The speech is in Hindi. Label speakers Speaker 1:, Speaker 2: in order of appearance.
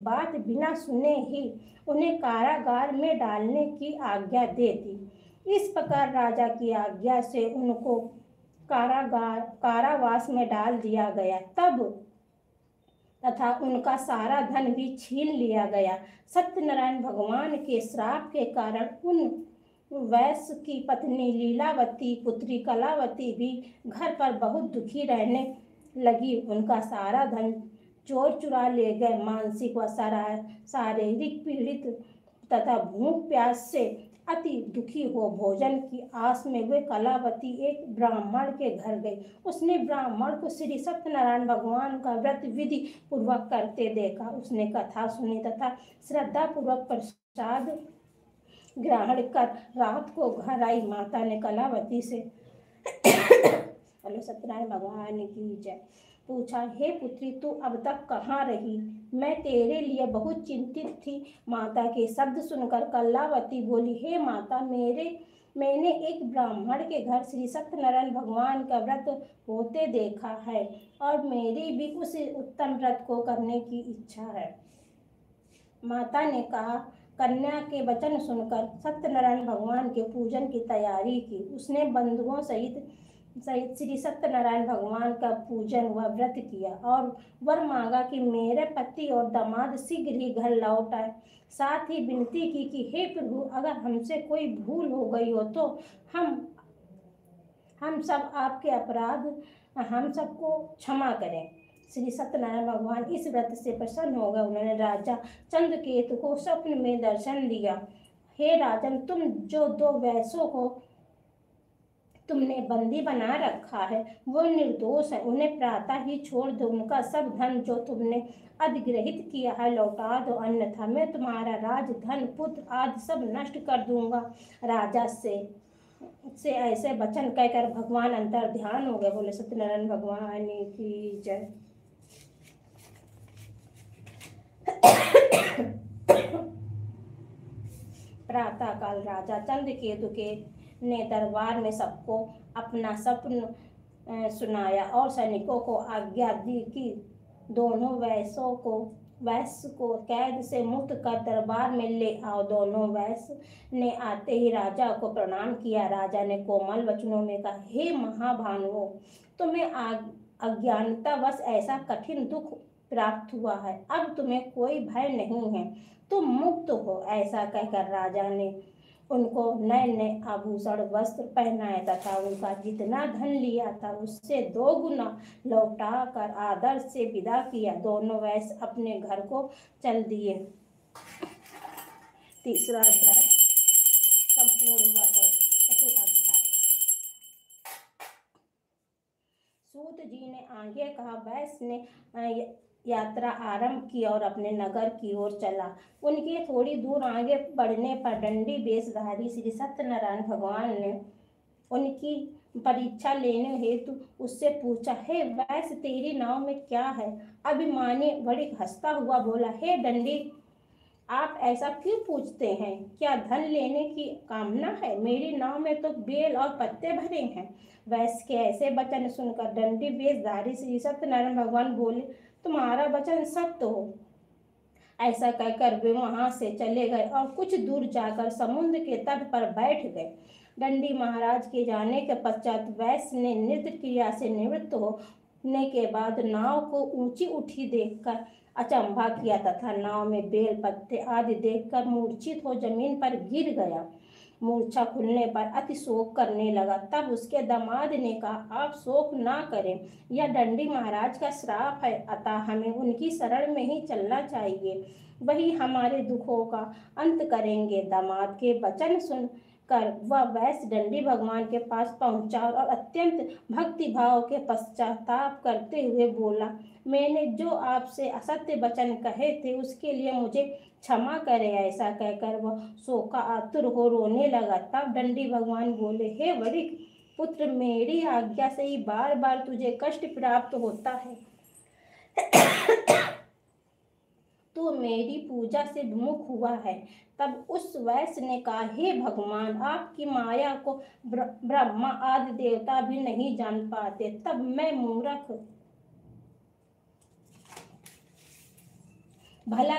Speaker 1: बात बिना सुने ही उन्हें कारागार में डालने की आज्ञा दे दी। इस प्रकार राजा की आज्ञा से उनको कारावास में डाल दिया गया तथा उनका सारा धन भी छीन लिया गया। सत्यनारायण भगवान के श्राप के कारण उन वैश्य की पत्नी लीलावती पुत्री कलावती भी घर पर बहुत दुखी रहने लगी। उनका सारा धन चोर चुरा ले गए। मानसिक व शारीरिक पीड़ित तथा भूख प्यास से अति दुखी हो भोजन की आस में वे कलावती एक ब्राह्मण के घर गई। उसने ब्राह्मण को श्री सत्यनारायण भगवान का व्रत विधि पूर्वक करते देखा। उसने कथा सुनी तथा श्रद्धा पूर्वक प्रसाद ग्रहण कर रात को घर आई। माता ने कलावती से सत्यनारायण भगवान की जय पूछा, हे पुत्री, तू अब तक कहाँ रही? मैं तेरे लिए बहुत चिंतित थी। माता के शब्द सुनकर कलावती बोली, हे माता, मैंने एक ब्राह्मण के घर श्री सत्यनारायण भगवान का व्रत होते देखा है और मेरी भी उस उत्तम व्रत को करने की इच्छा है। माता ने कहा। कन्या के वचन सुनकर सत्यनारायण भगवान के पूजन की तैयारी की। उसने बंधुओं सहित श्री सत्यनारायण भगवान का पूजन व व्रत किया और वर मांगा कि मेरे पति और दामाद शीघ्र ही घर लौट आए। साथ ही विनती की कि हे प्रभु, अगर हमसे कोई भूल हो गई हो तो हम सब आपके अपराध हम सबको क्षमा करें। श्री सत्यनारायण भगवान इस व्रत से प्रसन्न हो गए। उन्होंने राजा चंद्रकेतु को स्वप्न में दर्शन दिया। हे राजन, तुम जो 2 वैश्यों को तुमने बंदी बना रखा है वो निर्दोष है। उन्हें प्रातः ही छोड़ दो। उनका सब धन जो तुमने अधिग्रहित किया है लौटा दो, अन्यथा मैं तुम्हारा राज धन पुत्र आदि सब नष्ट कर दूंगा। राजा से ऐसे वचन कहकर भगवान अंतर ध्यान हो गए। बोले सत्यनारायण भगवान की जय। प्रातः काल राजा चंद्रकेतु ने दरबार में सबको अपना स्वप्न सुनाया और सैनिकों को आज्ञा दी कि दोनों वैश्य को कैद से मुक्त कर दरबार में ले आओ। दोनों वैश्य ने आते ही राजा को प्रणाम किया। राजा ने कोमल वचनों में कहा, हे महाभानुओं, तुम्हें अज्ञानतावश ऐसा कठिन दुख प्राप्त हुआ है। अब तुम्हें कोई भय नहीं है, तुम मुक्त हो। ऐसा कहकर राजा ने उनको नए नए आभूषण वस्त्र पहनाए तथा उनका जितना धन लिया था उससे 2 गुना लौटा कर आदर से विदा किया। दोनों वैश्य अपने घर को चल दिए। 3रा अध्याय संपूर्ण हुआ। 4वां अध्याय। सूत जी ने आगे कहा। वैश्य ने यात्रा आरंभ की और अपने नगर की ओर चला। उनके थोड़ी दूर आगे बढ़ने पर दंडी वेशधारी श्री सत्यनारायण भगवान ने उनकी परीक्षा लेने हेतु उससे पूछा, हे वैश्य, तेरी नाव में क्या है? अभिमानी बड़ी हंसता हुआ बोला, हे दंडी, आप ऐसा क्यों पूछते हैं? क्या धन लेने की कामना है? मेरी नाव में तो बेल और पत्ते भरे हैं। वैश्य के ऐसे वचन सुनकर दंडी वेशधारी श्री सत्यनारायण भगवान बोले, तुम्हारा वचन सत्य हो। ऐसा कहकर वे वहां से चले गए और कुछ दूर जाकर समुद्र के तट पर बैठ गए। दंडी महाराज के जाने के पश्चात वैश्य ने नृत्य क्रिया से निवृत्त होने के बाद नाव को ऊंची उठी देखकर अचंभा किया तथा नाव में बेल पत्ते आदि देखकर मूर्छित हो जमीन पर गिर गया। मूर्छा खुलने पर अति शोक करने लगा। तब उसके दामाद ने कहा, आप शोक ना करें, यह दंडी महाराज का श्राप है, अतः हमें उनकी शरण में ही चलना चाहिए, वही हमारे दुखों का अंत करेंगे। दामाद के वचन सुनकर वह वैश्य दंडी भगवान के पास पहुंचा और अत्यंत भक्तिभाव के पश्चाताप करते हुए बोला, मैंने जो आपसे असत्य वचन कहे थे उसके लिए मुझे क्षमा करे। ऐसा कहकर वह शोकातुर हो रोने लगा। तब दंडी भगवान बोले, हे वरिक पुत्र, मेरी आज्ञा से ही बार बार तुझे कष्ट प्राप्त होता है। तू मेरी पूजा से विमुख हुआ है। तब उस वैश्य ने कहा, हे भगवान, आपकी माया को ब्रह्मा आदि देवता भी नहीं जान पाते। तब मैं मूर्ख भला